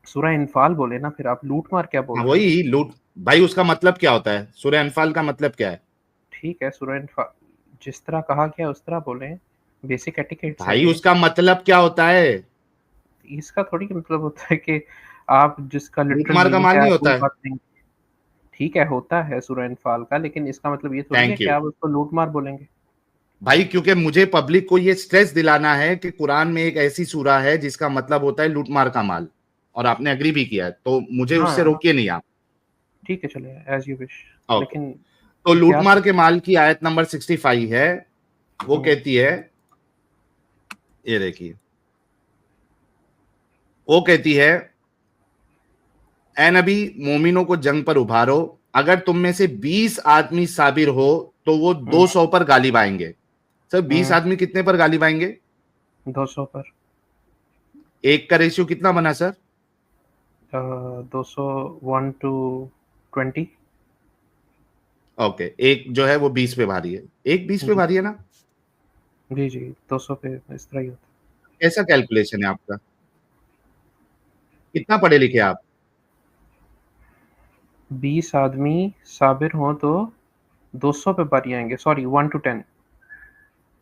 सूरह इनफाल बोले ना, फिर आप लूट मार क्या बोल हाँ रहे हैं? वही लूट। भाई उसका मतलब क्या होता है, सूरह अनफाल का मतलब क्या है? ठीक है, सूरह इनफाल जिस तरह कहा गया उस तरह बोले, बेसिक एटिकेट्स है भाई ये। उसका मतलब क्या होता है? इसका थोड़ी मतलब होता है कि आप जिसका लिटरल लूटमार का मीनिंग माल है नहीं आप होता वही है? बात नहीं। ठीक है, होता है सूरह इनफाल का, लेकिन इसका मतलब ये थोड़ी है थैंक कि यू आप उसको लूट मार बोलेंगे। भाई, क्योंकि मुझे पब्लिक को ये स्ट्रेस दिलाना है कि कुरान में एक ऐसी सूरा है जिसका मतलब होता है लूटमार का माल, और आपने एग्री भी किया है, तो मुझे हाँ उससे हाँ, रोकिए नहीं आप। ठीक है, चलिए एज यू विश। ओके। लेकिन तो क्या लूटमार के माल की आयत नंबर 65 है, वो हम्म, कहती है, ये देखिए, वो कहती है, ए नबी, मोमिनों को जंग पर उभारो, अगर तुम में से 20 आदमी साबिर हो तो वो हम्म, 200 पर गालिब आएंगे। सर 20 हम्म, आदमी कितने पर गालिब आएंगे? 200 पर। एक का रेशियो कितना बना सर? 200, 1 to 20। ओके, एक जो है वो 20 पे भारी है, एक 20 पे जी भारी है ना? जी जी, 200 पे इस तरह ही होता कैसा कैलकुलेशन है आपका? कितना पढ़े लिखे आप? है। 20 आदमी साबिर हों तो 200 पे बारी आएंगे, सॉरी 1 to 10।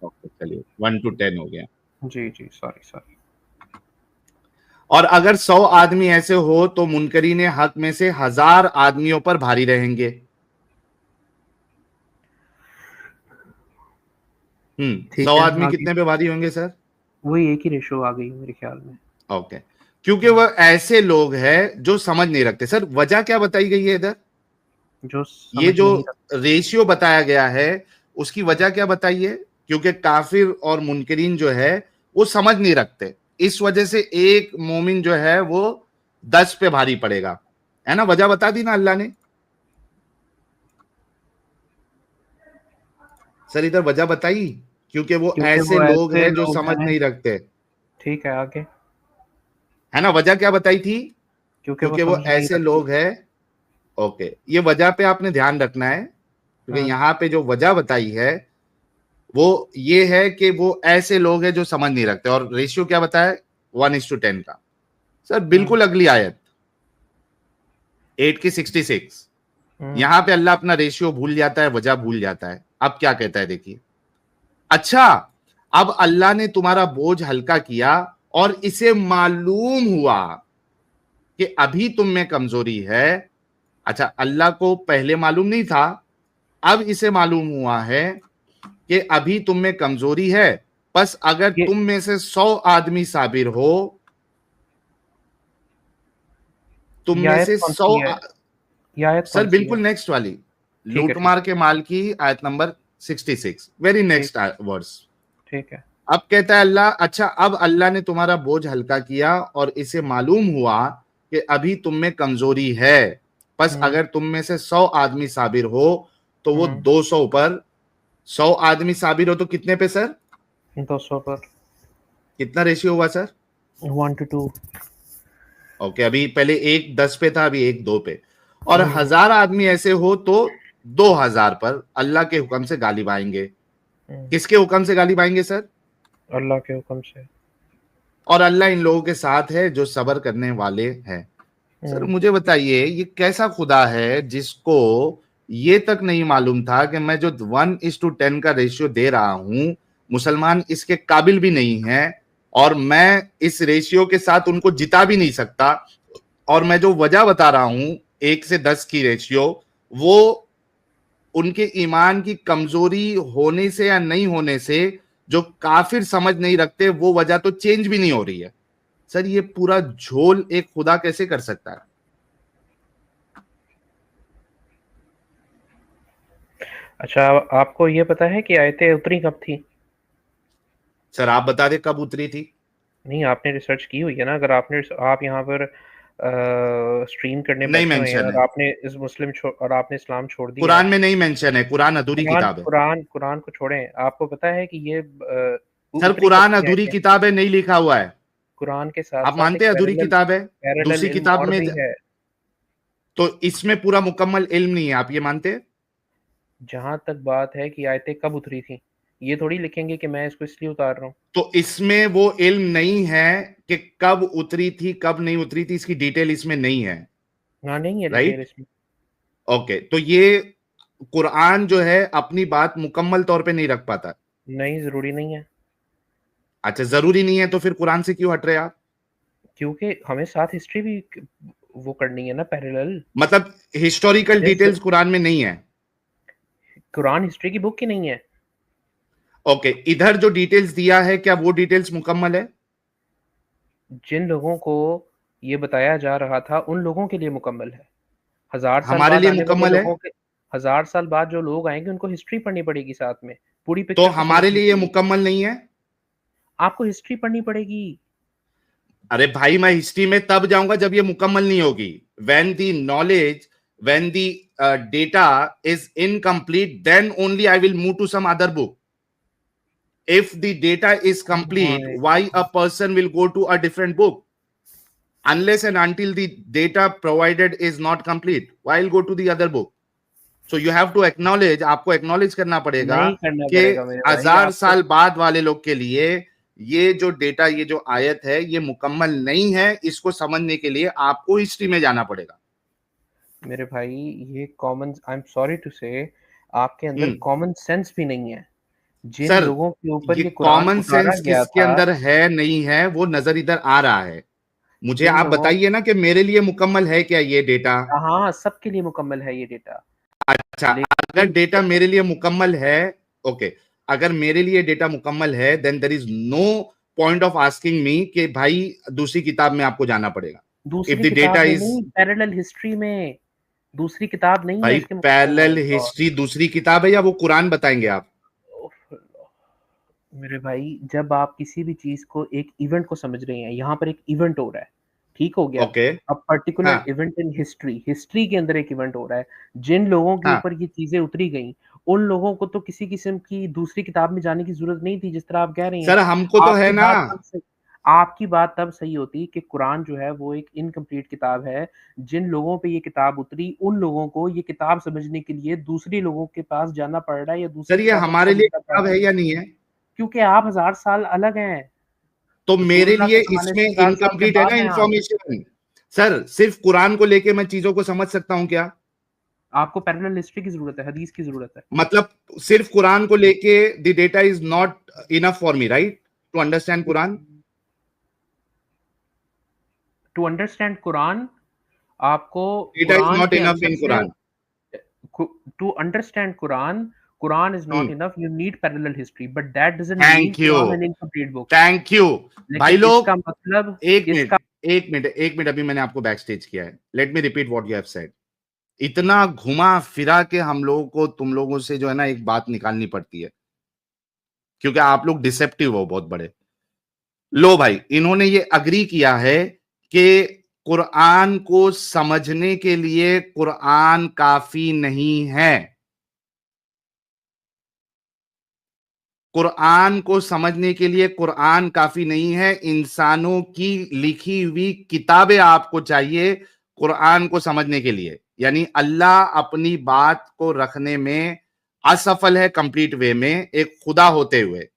ओके चलिए, 1 to 10 हो गया। जी जी, सॉरी सॉरी। और अगर 100 आदमी ऐसे हो तो मुनकरीन हक में से 1000 आदमियों पर भारी रहेंगे। ठीक 100 है, आदमी आगे। कितने पे भारी होंगे सर? वही एक ही रेशो आ गई मेरे ख्याल में। ओके, क्योंकि वह ऐसे लोग हैं जो समझ नहीं रखते। सर वजह क्या बताई गई है इधर? जो ये समझ जो नहीं रखते। रेशियो बताया गया है उसकी वजह क्या बताइए? क्योंकि काफिर और मुनकरीन जो है वो समझ नहीं रखते, इस वजह से एक मोमिन जो है वो 10 पे भारी पड़ेगा, है ना? वजह बता दी ना अल्लाह ने। सर इधर वजह बताई, क्योंकि वो क्योंकि ऐसे वो लोग ऐसे हैं जो लोग समझ हैं। नहीं रखते, ठीक है, आगे। है ना? वजह क्या बताई थी? क्योंकि वो क्योंकि वो समझ नहीं ऐसे रखते। लोग हैं। ओके, ये वजह पे आपने ध्यान रखना है, क्योंकि हाँ। यहां पे जो वजह बताई है वो ये है कि वो ऐसे लोग हैं जो समझ नहीं रखते। और रेशियो क्या बताया? 1:10 का। सर हम्म, बिल्कुल अगली आयत, 8 की 66। हम्म, यहां पे अल्लाह अपना रेशियो भूल जाता है, वजह भूल जाता है। अब क्या कहता है देखिए, अच्छा, अब अल्लाह ने तुम्हारा बोझ हल्का किया और इसे मालूम हुआ कि अभी तुम में कमजोरी है। अच्छा, अल्लाह को पहले मालूम नहीं था, अब इसे मालूम हुआ है कि अभी तुम में कमजोरी है। बस अगर ये तुम में से 100 आदमी साबिर हो, तुम ये में आयत से कौन 100। सी है? ये आयत सर कौन सी है? बिल्कुल नेक्स्ट वाली, ठीक है, ठीक लूटमार है, के माल की आयत नंबर 66, वेरी ठीक, नेक्स्ट वर्स। ठीक है। अब कहता है अल्लाह, अच्छा अब अल्लाह ने तुम्हारा बोझ हल्का किया और इसे मालूम हुआ कि अभी तुम में कमजोरी है। बस हम्म, अगर तुम में से 100 आदमी साबिर हो तो वो हम्म, 200 पर। 100 आदमी साबिर हो तो कितने पे सर? 200 पर। कितना रेशियो हुआ सर? 1 to 2। ओके, अभी पहले एक 10 पे था, अभी एक 2 पे। और हम्म, 1000 आदमी ऐसे हो तो 2000 पर अल्लाह के हुक्म से गालिब आएंगे। हम्म, किसके हुक्म से गालिब आएंगे सर? अल्लाह के हुक्म से। और अल्लाह इन लोगों के साथ है जो सब्र करने वाले हैं। सर हम्म, मुझे बताइए, ये कैसा खुदा है जिसको ये तक नहीं मालूम था कि मैं जो 1:10 का रेशियो दे रहा हूं, मुसलमान इसके काबिल भी नहीं है, और मैं इस रेशियो के साथ उनको जिता भी नहीं सकता। और मैं जो वजह बता रहा हूं 1 से 10 की रेशियो, वो उनके ईमान की कमजोरी होने से या नहीं होने से जो काफिर समझ नहीं रखते, वो वजह तो चेंज भी नहीं हो रही है। सर ये पूरा झोल एक खुदा कैसे कर सकता है? अच्छा, आपको ये पता है कि आयतें उतरी कब थी? सर आप बता दें कब उतरी थी। नहीं, आपने रिसर्च की हुई है ना? अगर आप यहाँ पर स्ट्रीम करने नहीं बैठे हुए हैं मेंशन और है, आपने इस्लाम छोड़ दिया कुरान है। में नहीं मेंशन है, कुरान अधूरी कुरान किताब है। कुरान कुरान को छोड़ें, आपको पता है कि ये सर उतरी कब कुरान थी अधूरी आयतें? किताब है, नहीं लिखा हुआ है। कुरान के साथ आप साथ एक मानते हैं अधूरी पैरेलल किताब है? पैरेलल दूसरी इल्म किताब और में भी है। तो इसमें पूरा मुकम्मल इल्म नहीं है, आप ये मानते हैं? जहां तक बात है कि आयतें कब उतरी थी, ये थोड़ी लिखेंगे कि मैं इसको इसलिए उतार रहा हूँ। तो इसमें वो इल्म नहीं है कि कब उतरी थी कब नहीं उतरी थी, इसकी डिटेल इसमें नहीं है, हाँ, नहीं है डिटेल राइट? इसमें। ओके, तो ये कुरान जो है अपनी बात मुकम्मल तौर पे नहीं रख पाता। नहीं, ज़रूरी नहीं है। अच्छा, जरूरी नहीं है तो फिर कुरान से क्यों हट रहे आप? क्योंकि हमें साथ हिस्ट्री भी वो करनी है ना, पैरेलल। मतलब हिस्टोरिकल जैसे डिटेल्स कुरान में नहीं है? कुरान हिस्ट्री की बुक ही नहीं है। ओके, इधर जो डिटेल्स दिया है क्या वो डिटेल्स मुकम्मल है? जिन लोगों को ये बताया जा रहा था उन लोगों के लिए मुकम्मल है। हजार साल हमारे बाद लिए आने वाले मुकम्मल है? लोगों के, 1000 साल बाद जो लोग आएंगे उनको हिस्ट्री पढ़नी पड़ेगी साथ में, पूरी तो पिक्चर तो हमारे समझनी लिए ये पड़ेगी। मुकम्मल नहीं है? आपको हिस्ट्री पढ़नी पड़ेगी। अरे भाई, मैं हिस्ट्री में तब जाऊंगा जब ये मुकम्मल नहीं होगी। When the knowledge, when the data is incomplete, then only I will move to some other book. If the data is complete, my why a person will go to a different book? Unless and until the data provided is not complete, why will go to the other book? So you have to acknowledge, आपको acknowledge करना पड़ेगा नहीं करना कि पड़ेगा मेरे भाई 1000 साल आपको। बाद वाले लोग के लिए ये जो डेटा, ये जो आयत है, ये मुकम्मल नहीं है। इसको समझने के लिए आपको हिस्ट्री में जाना पड़ेगा। मेरे भाई ये common, I am sorry to say, आपके अंदर हम्म कॉमन सेंस भी नहीं है। जिन सर, लोगों के ऊपर ये ये कुरान कॉमन उतारा सेंस गया किसके था, अंदर है नहीं है वो नजर इधर आ रहा है। मुझे जिन आप लोगों, बताइए ना कि मेरे लिए मुकम्मल है क्या ये डेटा? हाँ सबके लिए मुकम्मल है ये डेटा। अच्छा, अगर लेकिन डेटा मेरे लिए मुकम्मल है, ओके, अगर मेरे लिए डेटा मुकम्मल है, then there is no point of asking me कि भाई दूसरी किताब में आपको जाना पड़ेगा। इफ दूसरी द डेटा किताब में इज, नहीं, पैरेलल हिस्ट्री में। दूसरी किताब नहीं है भाई इसके मुकम्मल पैरेलल होने का। हिस्ट्री दूसरी किताब है या वो कुरान बताएंगे आप? मेरे भाई जब आप किसी भी चीज को, एक इवेंट को समझ रहे हैं, यहाँ पर एक इवेंट हो रहा है, ठीक हो गया। ओके, अब पर्टिकुलर हाँ इवेंट इन हिस्ट्री, हिस्ट्री के अंदर एक इवेंट हो रहा है। जिन लोगों के हाँ ऊपर ये चीजें उतरी गई, उन लोगों को तो किसी किस्म की दूसरी किताब में जाने की जरूरत नहीं थी, जिस तरह आप कह रहे हैं। सर, हमको तो है आपकी ना। बात तब सही, आपकी बात तब सही होती कि कुरान जो है वो एक इनकम्प्लीट किताब है। जिन लोगों पे ये किताब उतरी, उन लोगों को ये किताब समझने के लिए दूसरे लोगों के पास जाना पड़ रहा है, या दूसरी सर, ये किताबों को हमारे लिए समझना पड़ किताब रहा है है। या नहीं है? क्योंकि आप 1000 साल अलग हैं। तो मेरे रसूलुल्लाह लिए के ज़माने इसमें से 1000 साल के इनकम्प्लीट है ना बाद हैं आप। इंफॉर्मेशन? सर, सिर्फ कुरान को लेके मैं चीजों को समझ सकता हूं क्या? आपको पैरेलल हिस्ट्री की ज़रूरत है, हदीस की ज़रूरत है। मतलब सिर्फ कुरान को लेके the data is not enough for me, right, to understand Quran? To understand Quran, आपको डेटा इज कुरान नॉट के इनफ अंदर इन से, Quran. To understand Quran, Quran is not enough, you need parallel history, but that doesn't mean thank you, Quran an incomplete book. Thank you. भाई लेकिन लोग, इसका मतलब, एक इसका, मिनट, एक मिनट, एक मिनट, अभी मैंने आपको बैक स्टेज किया है। Let me repeat what you have said. इतना घुमा फिरा के हम लोगों को तुम लोगों से जो है ना एक बात निकालनी पड़ती है, क्योंकि आप लोग डिसेप्टिव हो बहुत बड़े। लो भाई, इन्होंने ये अग्री किया है कि कुरान को समझने के लिए कुरान काफी नहीं है। कुरान को समझने के लिए कुरान काफी नहीं है, इंसानों की लिखी हुई किताबें आपको चाहिए कुरान को समझने के लिए। यानी अल्लाह अपनी बात को रखने में असफल है कंप्लीट वे में, एक खुदा होते हुए।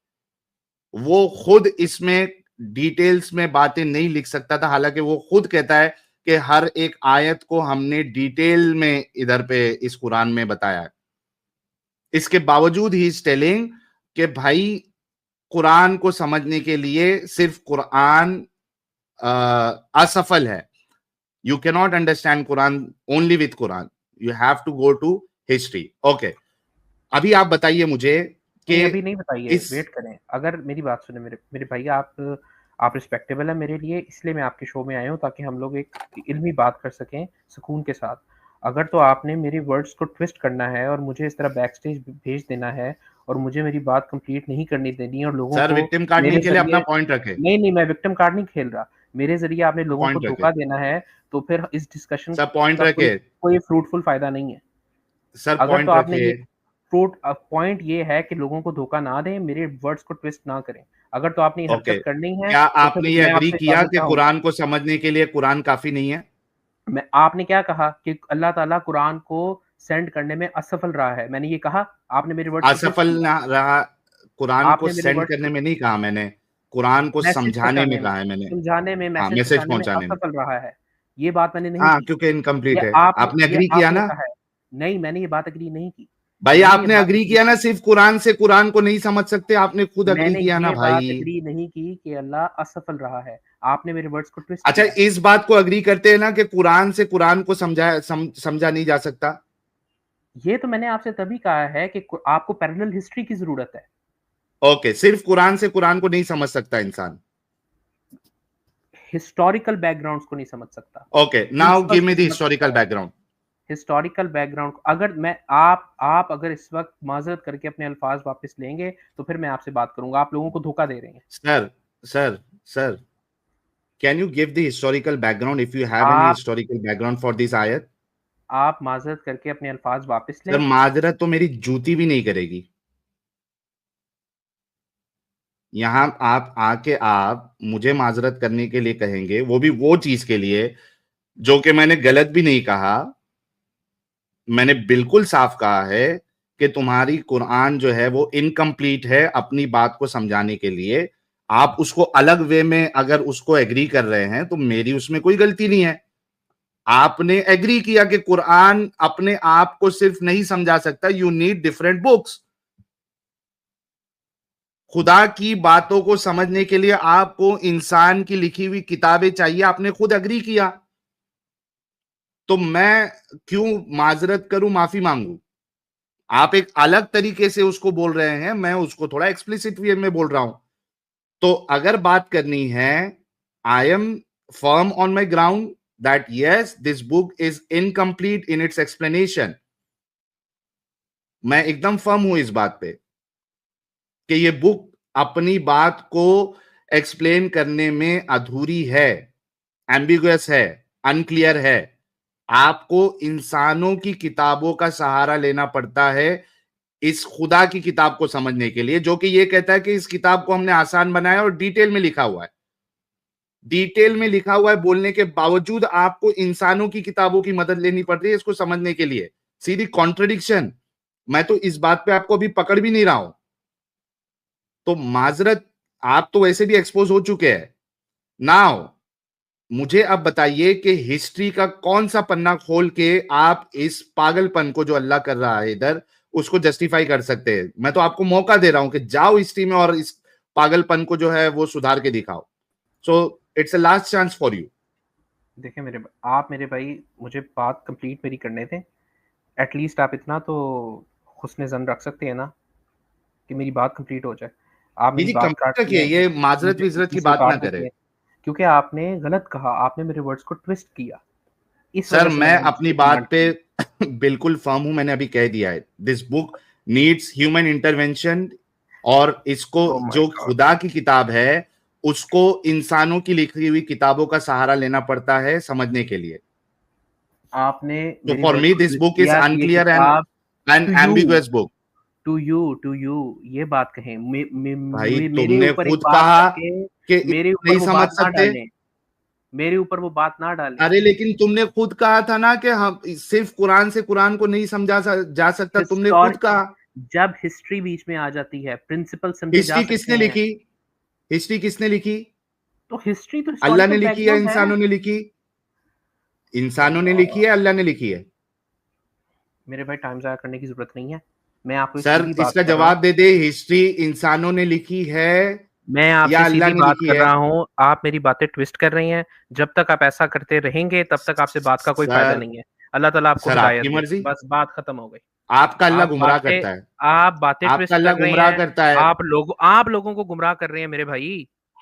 वो खुद इसमें डिटेल्स में बातें नहीं लिख सकता था, हालांकि वो खुद कहता है कि हर एक आयत को हमने डिटेल में इधर पे इस कुरान में बताया है। इसके बावजूद ही इज टेलिंग कि भाई कुरान को समझने के लिए सिर्फ कुरान असफल है। You can not understand Quran only with Quran, you have to go to history. Okay, अभी आप बताइए मुझे कि नहीं अभी नहीं बताइए, इस, वेट करें। अगर मेरी बात सुने मेरे मेरे भाई, आप रिस्पेक्टेबल है मेरे लिए, इसलिए मैं आपके शो में आया हूँ ताकि हम लोग एक इल्मी बात कर सकें सुकून के साथ। अगर तो आपने मेरी वर्ड्स को ट्विस्ट करना है और मुझे इस तरह बैक स्टेज भेज देना है, और मुझे मेरी बात कंप्लीट नहीं करनी देनी है, और लोगों सर, को विक्टिम काटने मेरे के लिए अपना ज़रिए, पॉइंट रखे, नहीं, नहीं मैं विक्टिम कार्ड नहीं खेल रहा। मेरे ज़रिए आपने लोगों को पॉइंट रखे, धोखा देना है, तो फिर इस डिस्कशन सर पॉइंट का कोई रखे, कोई फ्रूटफुल फ़ायदा नहीं है। सर अगर तो पॉइंट आपने रखे। ये पॉइंट ये है कि लोगों को धोखा ना दें, मेरे वर्ड्स को ट्विस्ट ना करें। अगर तो आपने ये ओके, हरकत करनी है, क्या तो आपने फिर ये मैं अग्री आपसे किया इजाज़त कि चाहूँगा। कुरान को समझने के लिए कुरान काफी नहीं है? मैं, आपने क्या कहा कि अल्लाह ताला कुरान को सेंड करने में असफल रहा है, मैंने ये कहा? आपने मेरे वर्ड्स को ट्विस्ट असफल किया। ना रहा, कुरान को आपने मेरे सेंड वर्ड्स करने को में नहीं कहा मैंने, कुरान को मैसेज समझाने में पहुँचाने में, कहा है मैंने। समझाने में, हाँ, मैसेज मैसेज पहुँचाने में पहुंचाने में। असफल रहा है। ये बात मैंने नहीं हाँ, की। क्योंकि ये इनकम्प्लीट है। आपने आपने ये एग्री किया आपने ना? कहा है। नहीं, मैंने ये बात एग्री नहीं की। भाई मैंने ये आपने बात अग्री एग्री किया ना, की सिर्फ कुरान से कुरान को नहीं समझ सकते, आपने खुद अग्री मैंने किया ना ये बात भाई। एग्री नहीं की कि अल्लाह असफल रहा है। आपने मेरे वर्ड्स को ट्विस्ट अच्छा, किया है। इस बात को अग्री करते हैं ना कि कुरान से कुरान को समझा नहीं जा सकता? ये तो मैंने आपसे तभी कहा है कि आपको पैरेलल हिस्ट्री की ज़रूरत है। ओके, सिर्फ कुरान से कुरान को नहीं समझ सकता इंसान। हिस्टोरिकल बैकग्राउंड्स को नहीं समझ सकता। ओके, नाउ प्रिंसिपल्स गिव को मी द समझ हिस्टोरिकल सकता है। बैकग्राउंड। हिस्टोरिकल बैकग्राउंड अगर मैं आप अगर इस वक़्त माज़रत करके अपने अल्फ़ाज़ वापस लेंगे, तो फिर मैं आपसे बात करूँगा। आप लोगों को धोखा दे रहे हैं। Sir, sir, sir, can you give the historical background if you have any आप historical background for this ayat? आप माज़रत करके अपने अल्फ़ाज़ वापस सर, लें। माजरत तो मेरी जूती भी नहीं करेगी। यहाँ आप मुझे माजरत करने के लिए कहेंगे, वो भी वो चीज के लिए जो कि मैंने गलत भी नहीं कहा। मैंने बिल्कुल साफ कहा है कि तुम्हारी कुरान जो है वो इनकम्प्लीट है अपनी बात को समझाने के लिए। आप उसको अलग वे में अगर उसको एग्री कर रहे हैं तो मेरी उसमें कोई गलती नहीं है। आपने एग्री किया कि कुरान अपने आप को सिर्फ नहीं समझा सकता, यू नीड डिफरेंट बुक्स। खुदा की बातों को समझने के लिए आपको इंसान की लिखी हुई किताबें चाहिए, आपने खुद एग्री किया। तो मैं क्यों माजरत करूं, माफी मांगू? आप एक अलग तरीके से उसको बोल रहे हैं, मैं उसको थोड़ा एक्सप्लिसिट वे में बोल रहा हूं। तो अगर बात करनी है, I am firm on my ground that yes this book is incomplete in its explanation. मैं एकदम फर्म हूं इस बात पे कि ये बुक अपनी बात को एक्सप्लेन करने में अधूरी है, एम्बिगुअस है, अनक्लियर है। आपको इंसानों की किताबों का सहारा लेना पड़ता है इस खुदा की किताब को समझने के लिए, जो कि ये कहता है कि इस किताब को हमने आसान बनाया और डिटेल में लिखा हुआ है। डिटेल में लिखा हुआ है बोलने के बावजूद आपको इंसानों की किताबों की मदद लेनी पड़ रही है इसको समझने के लिए। सीधी कॉन्ट्रडिक्शन। मैं तो इस बात पे आपको अभी पकड़ भी नहीं रहा हूं। तो माजरत, आप तो वैसे भी एक्सपोज हो चुके हैं। नाउ मुझे अब बताइए कि हिस्ट्री का कौन सा पन्ना खोल के आप इस पागलपन को जो अल्लाह कर रहा है इधर, उसको जस्टिफाई कर सकते हैं। मैं तो आपको मौका दे रहा हूं कि जाओ हिस्ट्री में और इस पागलपन को जो है वो सुधार के दिखाओ। So it's a last chance for you. देखिए आप मेरे भाई मुझे बात कंप्लीट मेरी करने दें। एटलीस्ट आप इतना तो हुस्न ज़न रख सकते हैं ना कि मेरी बात कंप्लीट हो जाए। आप जी मेरी जी, बात कंप्लीट काटते रखिए, हैं, ये माजरत मुझे विजरत की बीच में बात ना काट देते करे। हैं, क्योंकि आपने गलत कहा, आपने मेरे वर्ड्स को ट्विस्ट किया। इस सर, वजह से मैं मैंने अपनी आपसे डिमांड बात पे की। बिल्कुल फर्म हूं, मैंने अभी कह दिया है this book needs human intervention. और इसको ओह माय जो गॉड! खुदा की किताब है उसको इंसानों की लिखी हुई किताबों का सहारा लेना पड़ता है समझने के लिए। आपने तो मेरी फॉर वर्ड्स मी को दिस ट्विस्ट बुक इज किया कि ये अनक्लियर एंड किताब an to you ambiguous book. To you ये बात कहें। भाई मेरे तुमने ऊपर एक खुद बात कहा करके कि मेरे ऊपर नहीं वो समझ बात ना सकते। डालें, मेरे ऊपर वो बात ना डालें। अरे लेकिन तुमने खुद कहा था ना कि हम सिर्फ कुरान से कुरान को नहीं जा सकता, तुमने खुद हिस्टोर कहा। जब हिस्ट्री बीच में आ जाती है, प्रिंसिपल समझे जा हिस्ट्री सकते किसने हैं। लिखी? हिस्ट्री किसने लिखी? तो हिस्ट्री तो अल्लाह ने हिस्टोरिकल लिखी या बैकग्राउंड है। इंसानों ने लिखी? इंसानों ने लिखी अल्लाह! है, अल्लाह ने लिखी है? मेरे भाई टाइम ज़ाया करने की ज़रूरत नहीं है। मैं आपको एक सर, सीधी बात इसका कर रहा हूँ। जवाब दे दे, हिस्ट्री इंसानों ने लिखी है मैं या आपसे अल्लाह सीधी ने बात लिखी कर है? रहा हूँ, आप मेरी बातें ट्विस्ट कर रही हैं। जब तक आप ऐसा करते रहेंगे, तब तक आपसे बात का कोई फ़ायदा सर, नहीं है। अल्लाह ताला आपको सर हिदायत आपकी दे। मर्जी। बस बात खत्म हो गई। आपका अल्लाह आप गुमराह बातें करता है। आप बातें आपका ट्विस्ट अल्लाह कर रहे गुमराह हैं। करता है। आप लोगों को गुमराह कर रहे हैं मेरे भाई।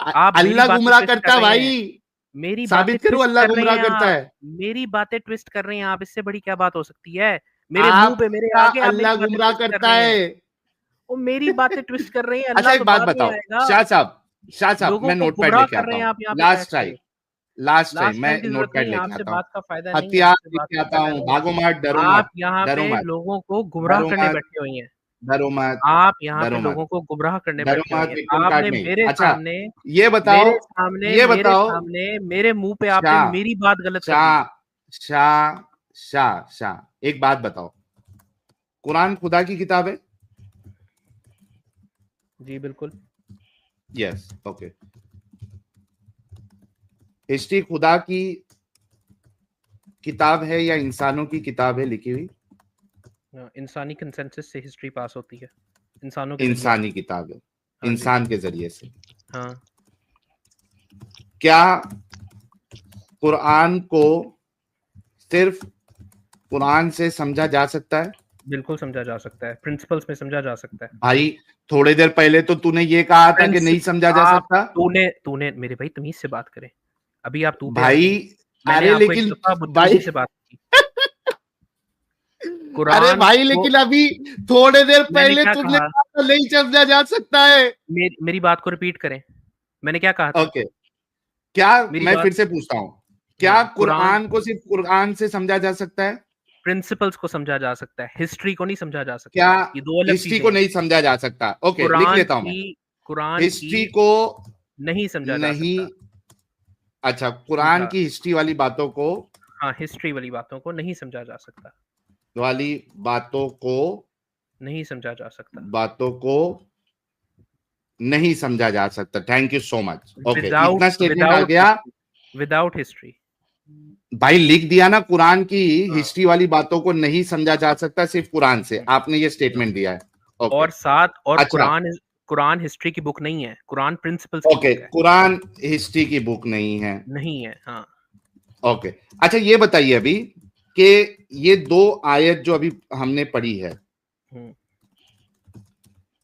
आप मेरी अल्लाह बातें गुमराह ट्विस्ट कर करता है रहे भाई। हैं। मेरी बातें साबित करो ट्विस्ट अल्लाह कर रहे गुमराह हैं करता आप। है। मेरी बातें ट्विस्ट कर रहे हैं आप। इससे बड़ी क्या बात हो सकती है? मेरे मुँह पे मेरे आपका आगे आप मेरी अल्लाह बातें गुमराह ट्विस्ट कर करता रहे हैं। है। वो मेरी बातें ट्विस्ट कर रहे हैं, अच्छा, अल्लाह एक तो बात बाद में बताओ आएगा। शाह साहब, लोगों मैं को नोटपैड गुमराह लेके कर आता रहे हैं हूँ। आप यहाँ पे बैठ लास्ट के। टाइम, लास्ट टाइम लास्ट मैं टाइम की ज़रूरत नोटपैड नहीं है, लेके आपसे आता हूँ। बात का फ़ायदा नहीं है, हथियार आपसे बात लेके का आता फ़ायदा हूँ, नहीं है। भागो मत, डरो आप मत। यहाँ डरो पे मत, लोगों को गुमराह डरो करने मत, बैठे हुए हैं। डरो मत, आप यहाँ पे डरो मत, लोगों को गुमराह करने डरो बैठे हुए मत, हैं। विक्टिम कार्ड आपने नहीं। मेरे अच्छा, सामने ये बताओ, ये मेरे बताओ। सामने मेरे मुँह पे आपने शाह, मेरी बात गलत कर दी। शाह, शाह, शाह, एक बात बताओ, कुरान खुदा की किताब है? जी बिल्कुल। Yes, okay. हिस्ट्री खुदा की किताब है या इंसानों की किताब है लिखी हुई? इंसानी कंसेंसस से हिस्ट्री पास होती है, इंसानों के जरिए इंसानी नहीं। किताब है, हाँ जी। इंसान के जरिए से। हाँ। क्या कुरान को सिर्फ कुरान से समझा जा सकता है? बिल्कुल समझा जा सकता है, प्रिंसिपल्स में समझा जा सकता है। भाई थोड़ी देर पहले तो तूने ये कहा था कि नहीं प्रिंसिप समझा जा आप सकता। तूने तूने मेरे भाई तमीज से बात करें। अभी आप तू पे आ भाई गए। मैंने अरे आपको एक लेकिन दफा भाई बदतमीजी से बात की। अरे कुरान भाई को लेकिन अभी थोड़ी देर मैंने पहले क्या तुझे कहा? कहा था नहीं समझा जा सकता है। मेरी बात को रिपीट करें। मैंने क्या कहा था? ओके, क्या, मेरी मैं बात। फिर से पूछता हूँ, क्या हाँ, कुरान कुरान को सिर्फ कुरान से समझा जा सकता है? प्रिंसिपल्स को समझा जा सकता है, हिस्ट्री को नहीं समझा जा क्या सकता। ये दो अलग हिस्ट्री चीजें को हैं। नहीं समझा जा सकता? ओके, लिख कुरान लेता हूं मैं। की कुरान की हिस्ट्री को नहीं समझा जा नहीं, सकता। अच्छा, कुरान समझा। की हिस्ट्री वाली बातों को, हाँ, हिस्ट्री वाली बातों को नहीं समझा जा सकता। वाली बातों को, नहीं समझा जा सकता। बातों को नहीं समझा जा सकता। Thank you so much. Okay, without इतना स्टेटमेंट आ विदाउट गया। History, without history. भाई लिख दिया ना, कुरान की हाँ। हिस्ट्री वाली बातों को नहीं समझा जा सकता सिर्फ कुरान से, हाँ। आपने ये हाँ। स्टेटमेंट दिया है। ओके, और साथ और अच्छा, कुरान हिस्ट्री की बुक नहीं है, कुरान प्रिंसिपल्स की ओके, बुक है। कुरान हिस्ट्री की बुक नहीं है। नहीं है। हाँ। ओके, अच्छा ये बताइए अभी कि ये दो आयत जो अभी हमने पढ़ी है, हम्म।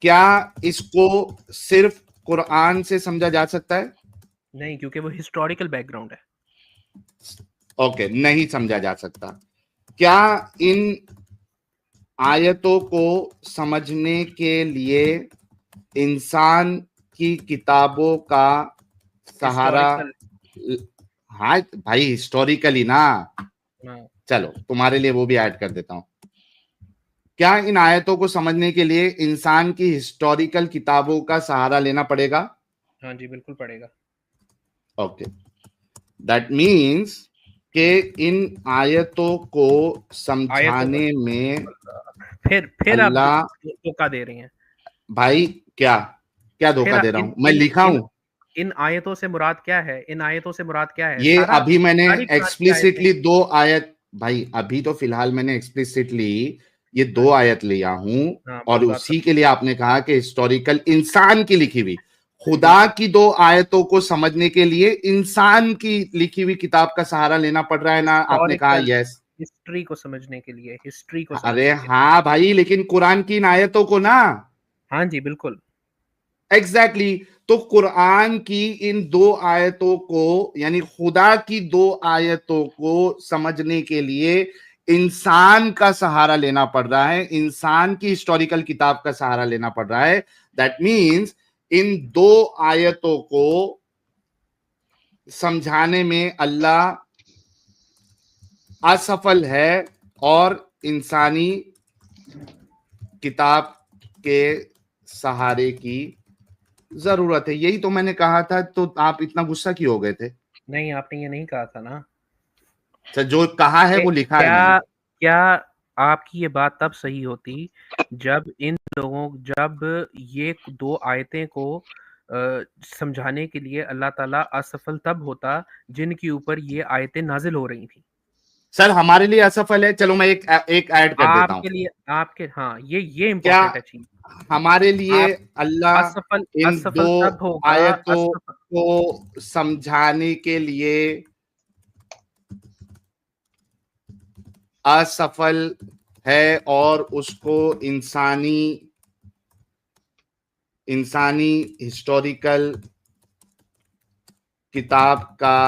क्या इसको सिर्फ कुरान से समझा जा सकता है? नहीं, क्योंकि वो हिस्टोरिकल बैकग्राउंड है। ओके, नहीं समझा जा सकता। क्या इन आयतों को समझने के लिए इंसान की किताबों का सहारा? हिस्टोरिकल। हाँ भाई, हिस्टोरिकली ना, हाँ। चलो तुम्हारे लिए वो भी ऐड कर देता हूं। क्या इन आयतों को समझने के लिए इंसान की हिस्टोरिकल किताबों का सहारा लेना पड़ेगा? हाँ जी, बिल्कुल पड़ेगा। ओके, दैट मीन्स कि इन आयतों को आयतों का। समझाने में फिर आप अल्लाह, धोखा दे रहे हैं। भाई क्या, क्या धोखा फिर दे रहा इन हूं? मैं इन लिखा इन हूं, इन आयतों से मुराद क्या है? इन आयतों से मुराद क्या है? ये अभी मैंने सारी कुरान की आयतें। एक्सप्लिसिटली दो आयत, भाई अभी तो फिलहाल मैंने एक्सप्लिसिटली ये हाँ दो जी। आयत लिया हूं, हाँ, और मेरी बात उसी समझ। के लिए आपने कहा कि हिस्टोरिकल इंसान की लिखी हुई, खुदा बिल्कुल। की दो आयतों को समझने के लिए इंसान की लिखी हुई किताब का सहारा लेना पड़ रहा है ना? आपने कहा हिस्टोरिकल यस। हिस्ट्री को समझने के लिए, हिस्ट्री को अरे समझने के लिए। हाँ भाई, लेकिन कुरान की इन आयतों को ना, हाँ जी, बिल्कुल। एग्जैक्टली exactly, तो कुरान की इन दो आयतों को, यानी खुदा की दो आयतों को समझने के लिए इंसान का सहारा लेना पड़ रहा है, इंसान की हिस्टोरिकल किताब का सहारा लेना पड़ रहा है। दैट मीन्स इन दो आयतों को समझाने में अल्लाह असफल है, और इंसानी किताब के सहारे की जरूरत है। यही तो मैंने कहा था, तो आप इतना गुस्सा क्यों हो गए थे? नहीं, आपने ये नहीं कहा था ना। अच्छा, जो कहा है वो लिखा है मैंने। क्या क्या आपकी ये बात तब सही होती जब ये दो आयतें को समझाने के लिए अल्लाह ताला असफल तब होता जिनके ऊपर ये आयतें नाजिल हो रही थी। सर हमारे लिए असफल है, चलो मैं एक ऐड कर देता हूं। आपके लिए आपके हाँ, ये क्या इंपॉर्टेंट है चीज। हमारे लिए आप असफल अल्लाह इन दो असफल तब होगा। आयतों असफल को समझाने के लिए असफल है, और उसको इंसानी इंसानी हिस्टोरिकल किताब का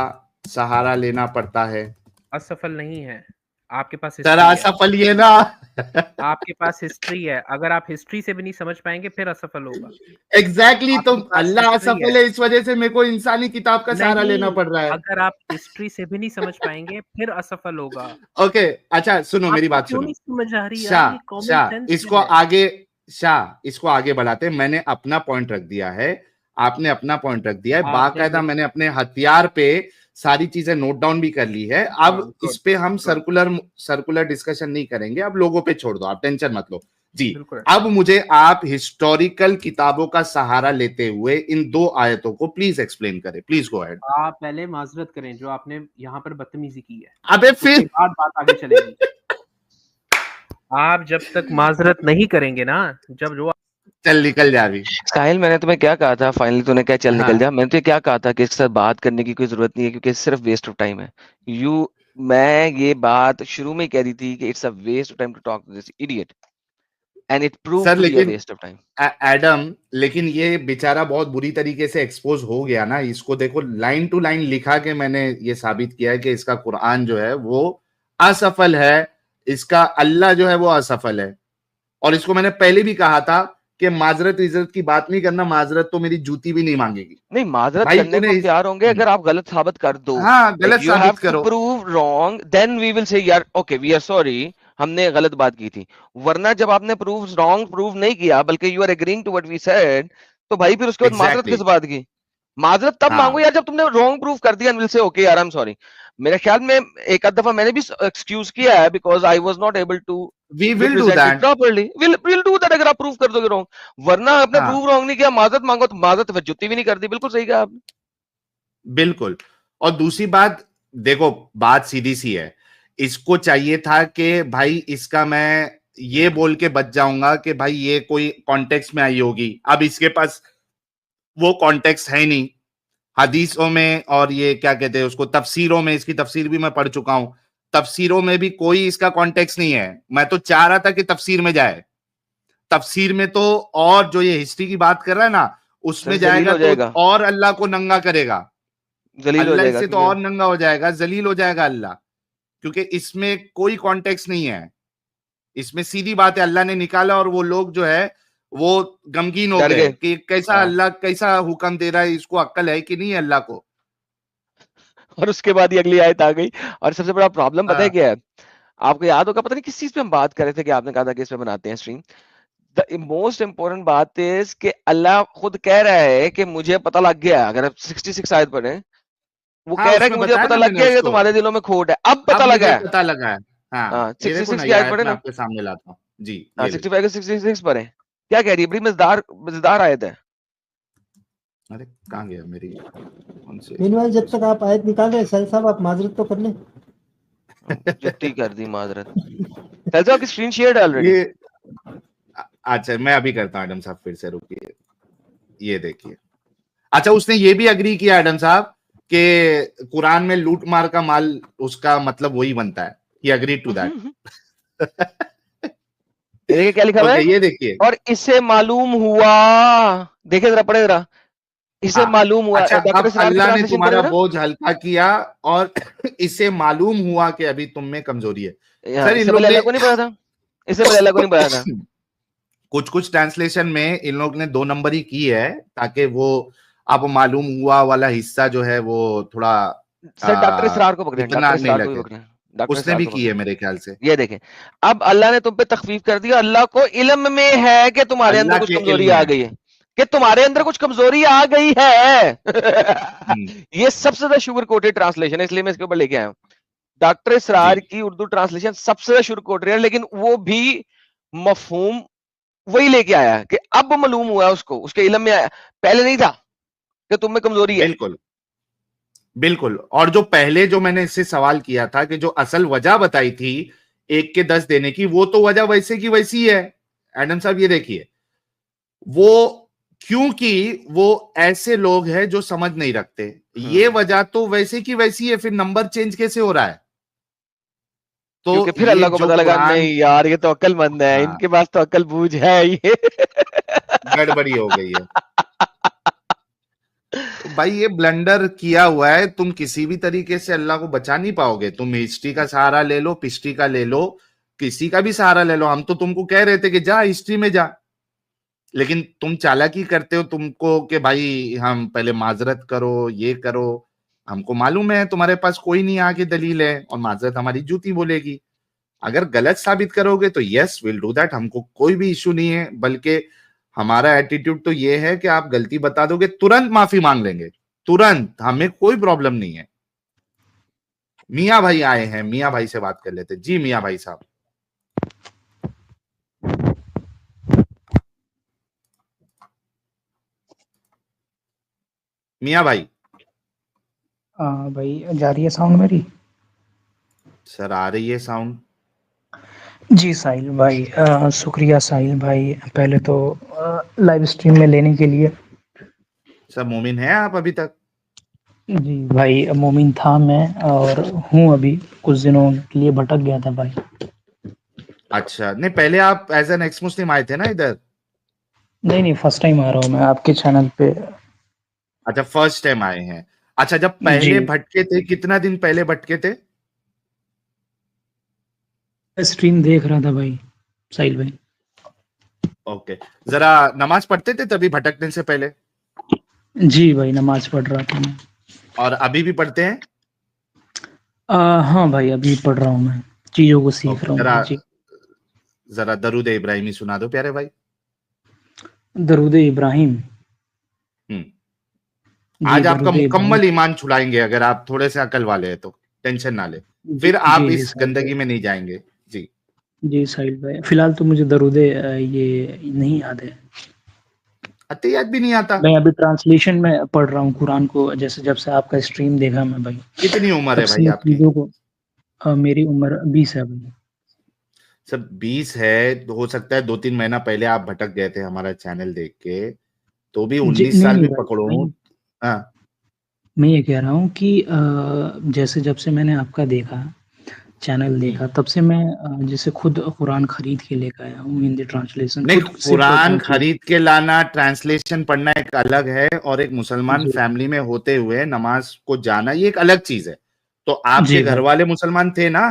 सहारा लेना पड़ता है? असफल नहीं है। आपके पास सर हिस्ट्री है। असफल ये ना आपके पास हिस्ट्री है, अगर आप हिस्ट्री से भी नहीं समझ पाएंगे फिर असफल होगा। एग्जैक्टली exactly, आपके तो पास अल्लाह हिस्ट्री है। असफल है, इस वजह से मेरे को इंसानी किताब का सहारा लेना नहीं, पड़ रहा है। अगर आप हिस्ट्री से भी नहीं समझ पाएंगे फिर असफल होगा। ओके, अच्छा सुनो, मेरी आपको बात क्यों सुनो। नहीं समझ आ रही यार? शाह, ये कॉमन शाह सेंस इसको है। आगे, शाह इसको आगे बढ़ाते, मैंने अपना पॉइंट रख दिया है, आपने अपना पॉइंट रख दिया है, आपने बाकायदा मेरे मैंने अपने हथियार पे सारी चीजें नोट डाउन भी कर ली है। अब हाँ, इस गुड पे हम गुड। सर्कुलर सर्कुलर डिस्कशन नहीं करेंगे, अब लोगों पे छोड़ दो, आप टेंशन मत लो। जी। बिल्कुल। अब मुझे आप हिस्टोरिकल किताबों का सहारा लेते हुए इन 2 आयतों को प्लीज एक्सप्लेन करें। Please go ahead. आप पहले माज़रत करें जो आपने यहाँ पर बदतमीज़ी की है, अबे उसके फिर बाद बात आगे चलेगी। आप जब तक माज़रत नहीं करेंगे ना, जब जो चल निकल जा अभी। साहिल, मैंने तुम्हें क्या कहा था? फाइनली तूने क्या चल निकल हाँ जा। मैंने तुझे क्या कहा था कि इसके साथ बात करने की कोई जरूरत नहीं है क्योंकि सिर्फ वेस्ट ऑफ टाइम है। मैं ये बात शुरू में ही कह दी थी कि it's a waste of time to talk to this idiot and it prove sir, to be a लेकिन वेस्ट ऑफ टाइम। एडम, लेकिन ये बेचारा बहुत बुरी तरीके से एक्सपोज हो गया ना। इसको देखो, लाइन टू लाइन लिखा के मैंने ये साबित किया है कि इसका कुरान जो है वो असफल है, इसका अल्लाह जो है वो असफल है। और इसको मैंने पहले भी कहा था कि माजरत इज्जत की बात नहीं करना, माजरत तो मेरी जूती भी नहीं मांगेगी। नहीं, माजरत भाई करने को तूने हम तैयार होंगे अगर आप गलत साबित कर दो। हाँ, लाइक गलत यू हैव साबित टू करो। Prove wrong, then we will say यार ओके वी आर सॉरी, हमने गलत बात की थी। वरना जब आपने प्रूव नहीं किया बल्कि you are agreeing to what we said, तो भाई फिर उसके बाद माजरत एग्जैक्टली किस बात की? माजरत तब मांगो हाँ, यार जब तुमने रॉन्ग प्रूव कर दिया, विल से ओके यार आई एम सॉरी। मेरे ख्याल में एक आध दफा मैंने भी एक्सक्यूज किया है because I was not able to we will do represent it that. Properly. Will do that अगर आप प्रूव कर दोगे रॉन्ग। वरना आपने हाँ, प्रूव रॉन्ग नहीं किया, माजरत मांगो तो माजरत फिर जुत्ती भी नहीं कर दी। बिल्कुल सही कहा आपने। बिल्कुल। और दूसरी बात, देखो बात सीधी सी है। इसको चाहिए था कि भाई इसका मैं ये बोल के बच जाऊंगा कि भाई ये कोई कॉन्टेक्स्ट में आई होगी। अब इसके पास वो कॉन्टेक्स्ट है नहीं हदीसों में, और ये क्या कहते हैं उसको, तफसीरों में। इसकी तफसीर भी मैं पढ़ चुका हूं, तफसीरों में भी कोई इसका कॉन्टेक्स्ट नहीं है। मैं तो चाह रहा था कि तफसीर में जाए। तफसीर में तो, और जो ये हिस्ट्री की बात कर रहा है ना, सर उसमें जलील जाएगा हो तो जाएगा, और अल्लाह को नंगा करेगा। जलील हो अल्लाह जाएगा इससे तो क्योंकि और नंगा हो जाएगा, जलील हो जाएगा अल्लाह। क्योंकि इसमें कोई कॉन्टेक्स्ट नहीं है। इसमें सीधी बात है, अल्लाह ने निकाला और वो लोग जो है वो गमगीन हो डर गए गए। कि कैसा हाँ। अल्लाह, कैसा हुक्म दे रहा है, इसको अक्ल है कि नहीं है अल्लाह को। और उसके बाद ही अगली आयत आ गई। और सबसे बड़ा प्रॉब्लम पता है हाँ, क्या है? आपको याद होगा, पता नहीं किस चीज पे हम बात कर रहे थे कि आपने कहा था कि इस पे बनाते हैं स्ट्रीम। द मोस्ट इंपॉर्टेंट बात इज कि अल्लाह खुद कह रहा है कि मुझे पता लग गया। अगर आप 66 आयत पढ़े, वो हाँ, कह रहा है कि उसमें मुझे बताया पता ना लग मैंने गया कि उसको। तुम्हारे दिलों में खोट है। अब पता अब लगा मुझे है। पता लगा है। हाँ, हाँ, ये देखो 66 ना, की ये आयत आयत पढ़े मैं ना। आपके सामने लाता हूँ जी, हाँ, ये ले। 65 का 66 पढ़े। क्या कह रही है? बड़ी मजेदार आयत है। अरे कहाँ गया मेरी, कौन से मीनवाइल जब तक इसमें? आप आयत निकाल रहे हैं साहिल साहब, आप माजरत तो कर लें। जुत्ती कर दी माजरत। फैजल आपकी स्क्रीन शेयर है ऑलरेडी। ये अच्छा, मैं अभी करता हूँ एडम साहब, फिर से रुकिए। ये देखिए। अच्छा, उसने ये भी अग्री किया एडम साहब कि कुरान में लूट मार का माल उसका मतलब वही बनता है। ही अग्री टू दैट। ये देखिए क्या लिखा हुआ ओके, है। ये देखिए। और इससे मालूम हुआ, देखिए जरा पढ़े जरा। इसे हाँ, मालूम हुआ, अच्छा, डॉक्टर अब इसरार की अल्लाह ने ट्रांसलेशन पढ़े तुम्हारा जरा। बोझ हल्का किया और इससे मालूम हुआ कि अभी तुम में कमजोरी है। हाँ, सर, इन इससे लोग पहले ने अल्लाह को नहीं पढ़ा था। इससे पहले अल्लाह को नहीं पढ़ा था। कुछ कुछ ट्रांसलेशन में इन लोग ने 2 नंबर ही की है, ताकि वो अब मालूम हुआ वाला हिस्सा जो है वो थोड़ा सर डॉक्टर इसरार को पकड़े, इतना डॉक्टर नहीं इसरार को भी लगे। पकड़े, डॉक्टर उसने इसरार भी को की पकड़े। है मेरे ख्याल से। ये देखें, अब अल्लाह ने तुम पे तखफीफ कर दिया। अल्लाह को इल्म में है कि तुम्हारे अंदर अल्लाह कुछ के कमजोरी इल्म आ में। गई है, कि तुम्हारे अंदर कुछ कमजोरी आ गई है। हम्म, ये सबसे ज्यादा शुगर कोटेड ट्रांसलेशन है, इसलिए मैं इसके ऊपर लेके आया हूं। डॉक्टर जी, इसरार की उर्दू ट्रांसलेशन सबसे ज्यादा शुगर कोटेड है, लेकिन वो भी मफहूम वही लेके आया कि अब मालूम हुआ उसको, उसके इल्म में आया, पहले नहीं था कि तुम में कमजोरी है। बिल्कुल बिल्कुल। और जो पहले जो मैंने इससे सवाल किया था कि जो असल वजह बताई थी 1 के 10 देने की, वो तो वजह वैसे की वैसी है। एडम साहब ये देखिए, वो क्योंकि वो ऐसे लोग हैं जो समझ नहीं रखते। ये वजह तो वैसे की वैसी है, फिर नंबर चेंज कैसे हो रहा है? तो क्योंकि फिर ये अल्लाह को जो पता लगा कुरान, नहीं यार ये तो अक्लमंद है, हाँ, इनके पास तो अक्ल बूझ है ये। गड़बड़ी हो गई है। तो भाई ये ब्लंडर किया हुआ है, तुम किसी भी तरीके से अल्लाह को बचा नहीं पाओगे। तुम हिस्ट्री का सहारा ले लो, पिस्ट्री का ले लो, किसी का भी सहारा ले लो। हम तो तुमको कह रहे थे कि जा हिस्ट्री में जा, लेकिन तुम चालाकी करते हो तुमको कि भाई हम पहले माजरत करो, ये करो। हमको मालूम है तुम्हारे पास कोई नहीं आगे दलील है, और माजरत हमारी जूती बोलेगी। अगर गलत साबित करोगे तो यस विल डू दैट, हमको कोई भी इश्यू नहीं है। बल्कि हमारा एटीट्यूड तो ये है कि आप गलती बता दोगे तुरंत माफी मांग लेंगे, तुरंत, हमें कोई प्रॉब्लम नहीं है। मियाँ भाई आए हैं, मियाँ भाई से बात कर लेते। जी मियाँ भाई साहब। मियाँ भाई। भाई जा रही है साउंड मेरी? सर आ रही है साउंड। जी साहिल भाई, शुक्रिया साहिल भाई, पहले तो लाइव स्ट्रीम में लेने के लिए। सर मोमिन है आप अभी तक? जी भाई, मोमिन था मैं और हूँ अभी, कुछ दिनों के लिए भटक गया था भाई। अच्छा, नहीं पहले आप एज एन एक्स मुस्लिम आए थे ना इधर? नहीं, फर्स्ट टाइम आ रहा हूँ मैं आपके चैनल पे। अच्छा, फर्स्ट टाइम आए हैं। अच्छा, जब जी, पहले भटके थे, कितना दिन पहले भटके थे? स्ट्रीम देख रहा था भाई, साहिल भाई। ओके, जरा नमाज पढ़ते थे तभी भटकने से पहले? जी भाई, नमाज पढ़ रहा था मैं। और अभी भी पढ़ते हैं? हाँ भाई, अभी पढ़ रहा हूँ मैं, चीज़ों को सीख ओके, रहा हूँ जरा भाई जी। जरा दरूद इब्राहिमी सुना दो प्यारे भाई। दरूद इब्राहिम। हम्म। जी, आज आपका दरूद इब्राहिम। मुकम्मल ईमान छुड़ाएंगे अगर आप थोड़े से अकल वाले हैं तो, टेंशन ना ले। जी फिर आप जी इस साहिल भाई। गंदगी में नहीं जाएंगे। जी। जी साहिल भाई, फिलहाल तो मुझे दरूद ये नहीं याद है। अत्ते याद भी नहीं आता? मैं अभी ट्रांसलेशन में पढ़ रहा हूँ कुरान को, जैसे जब से आपका स्ट्रीम देखा मैं भाई, कितनी उम्र तब है से भाई मैं आपकी? चीज़ों को मेरी उम्र 20 है भाई। सब 20 है तो हो सकता है 2-3 महीना पहले आप भटक गए थे हमारा चैनल देख के, तो भी जी 19 साल नहीं भी भाई, पकड़ो। हाँ। मैं ये कह रहा हूँ कि जैसे जब से मैंने आपका देखा, चैनल हम्म। देखा, तब से मैं जैसे खुद कुरान खरीद के लेकर आया हूँ, हिंदी ट्रांसलेशन नहीं, खुद सिर्फ कुरान ट्रांसलेट। खरीद के लाना, ट्रांसलेशन पढ़ना एक अलग है, और एक मुसलमान जी फैमिली में होते हुए नमाज को जाना ये एक अलग चीज है। तो आपके जी घर भाई। वाले मुसलमान थे ना?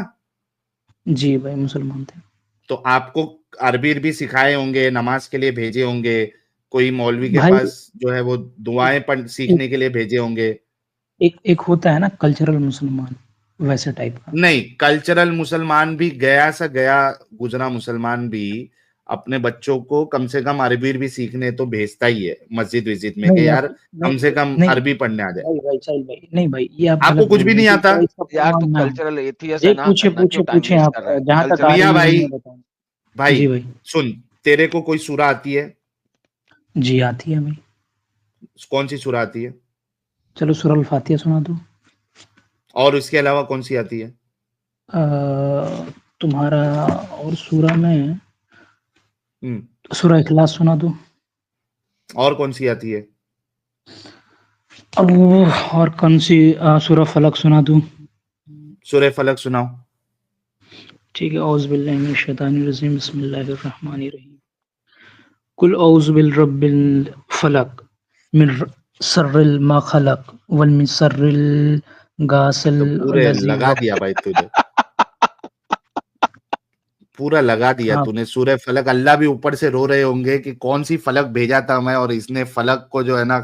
जी भाई, मुसलमान थे। तो आपको अरबी अरबी सिखाए होंगे, नमाज के लिए भेजे होंगे, कोई मौलवी के भाई पास जो है वो दुआएं पढ़ एक सीखने के लिए भेजे होंगे। एक एक होता है ना कल्चरल मुसलमान, वैसे टाइप का। नहीं, कल्चरल मुसलमान भी गया सा गया गुजरा मुसलमान भी अपने बच्चों को कम से कम अरबी भी सीखने तो भेजता ही है मस्जिद विजिद में, नहीं कि आप, यार नहीं कम से कम नहीं अरबी पढ़ने आ जाए। भाई साहिल भाई, नहीं भाई, ये आप आपको गलत कुछ बोल भी रहे हैं नहीं कि आता? क्या इसका यार तू प्रमाण ना है। कल्चरल एथियस्ट है जी, ना, पूछिए करना क्यों पूछिए टाइम पूछिए वेस्ट आप, कर रहा है? जहाँ तक आ कल्चरल रही मियाँ है भाई, मैं बताऊँ। भाई जी भाई। सुन, तेरे को कोई सूरा आती है? जी आती है भाई। कौन सी सूरा आती है? चलो सूरह अल फातिहा सुना दो। और उसके अलावा कौन सी आती है? अ, तुम्हारा और सूरा में हम्म। सूरह इखलास सुना दो। और कौन सी आती है? अब और कौन सी, सूरह फलक सुना दूं? सूरह फलक सुनाओ। ठीक है, औज़ु बिल्लाहि मिनश शैतानिर रजीम, बिस्मिल्लाहिर रहमानिर रहीम। कुल औज़ु बिर्रब्बिल फलक मिन शर्रिल मा खलक वल मिन शर्रिल गासिल तो पूरे लज़ी लगा दिया वक़ब। भाई तूने, पूरा लगा दिया हाँ, तूने सूरह फलक। अल्लाह भी ऊपर से रो रहे होंगे कि कौन सी फलक भेजा था मैं, और इसने फलक को जो है ना,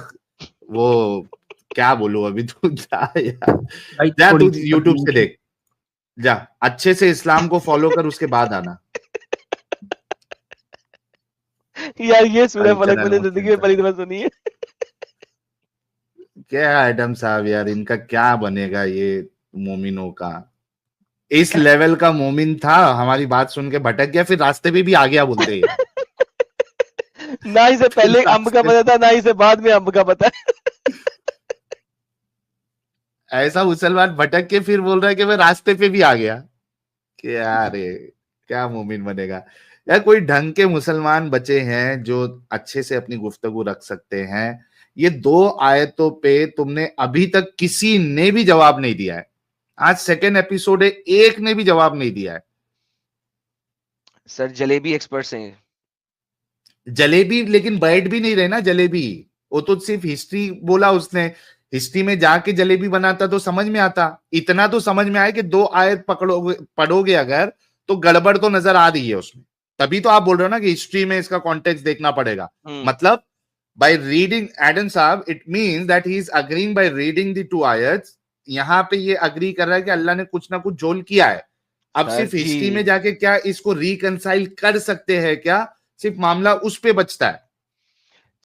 वो क्या बोलूं अभी। तू जा यार, भाई जा थोड़ी तू सी यूट्यूब से बदमाशी। देख, जा अच्छे से इस्लाम को फॉलो कर, उसके बाद आना। यार ये सूरह फलक कल्चरल मैंने जिंदगी मुस्लिम में था। पहली दफा सुनी है। क्या एडम साहब यार, इनका क्या बनेगा ये मोमिनों का? इस लेवल का मोमिन था, हमारी बात सुन के भटक गया, फिर रास्ते पे भी आ गया बोलते हैं। ना इसे फिर पहले अम्ब का रास्ते पता था, ना इसे बाद में अम्ब का पता है। ऐसा मुसलमान भटक के फिर बोल रहा है कि मैं रास्ते पे भी आ गया। कि यार ये क्या मोमिन बनेगा? यार कोई ढंग के मुसलमान बचे हैं जो अच्छे से अपनी गुफ्तगू रख सकते हैं। ये 2 आयतों पे तुमने अभी तक किसी ने भी जवाब नहीं दिया है। आज सेकेंड एपिसोड है, एक ने भी जवाब नहीं दिया है। सर जलेबी एक्सपर्ट्स हैं। जलेबी लेकिन बैठ भी नहीं रहे ना जलेबी, वो तो सिर्फ हिस्ट्री बोला उसने। हिस्ट्री में जाके जलेबी बनाता तो समझ में आता। इतना तो समझ में आया कि 2 आयत पकड़ोगे पढ़ोगे अगर, तो गड़बड़ तो नजर आ रही है उसमें। तभी तो आप बोल रहे हो ना कि हिस्ट्री में इसका कॉन्टेक्स्ट देखना पड़ेगा। मतलब बाय रीडिंग, एडम साहब, it means that he is agreeing by reading the 2 आयत्स। यहाँ पे ये अग्री कर रहा है कि अल्लाह ने कुछ ना कुछ जोल किया है। अब सर सिर्फ हिस्ट्री में जी जाके क्या इसको रिकंसाइल कर सकते हैं क्या, सिर्फ मामला उस पे बचता है।